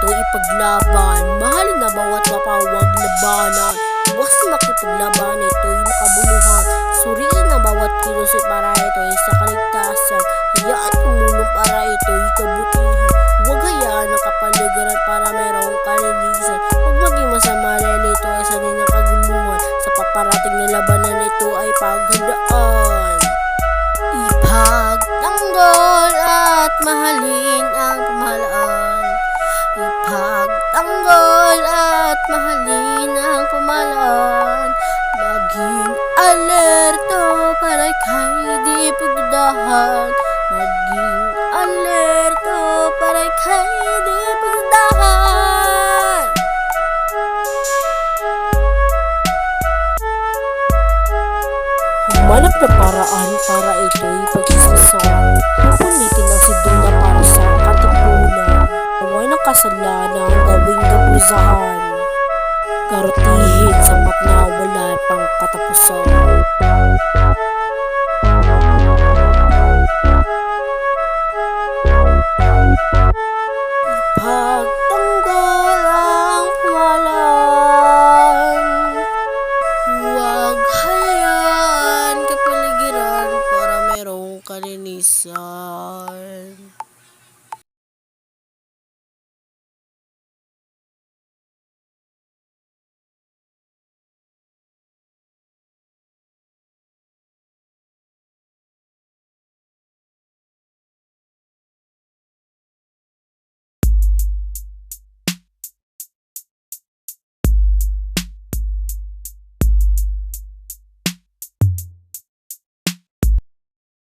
ito ipaglaban. Mahalin na bawat mapawag labanan. Huwag makipaglaban, ito'y makabuluhan. Suriin ang bawat kilos para ito'y sa kaligtasan. Hayaan tumulong para ito'y kabutihan. Huwag hayaan ang kapaligiran para mayroong kalinisan. Huwag maging masama dahil ito ay sanay ng kaguluhan. Sa paparating na labanan, ito ay paghandaan. Ipagtanggol at mahalin ang pamahalaan. Ipagtanggol at mahalin ang pamahalaan. Maging alerto para kay di pagdudahan. Maging alerto para kay di pagdudahan. Humanap na paraan para ito'y pagsisasaw. Punitin ang sidula para sa katipunan. Huwag ng kasalanan gawing gabusahan. Garutihin sapat na wala pang katapusan. Ipagtanggol ang pamahalaan. Huwag hayaan kapaligiran para mayroong kalinisan.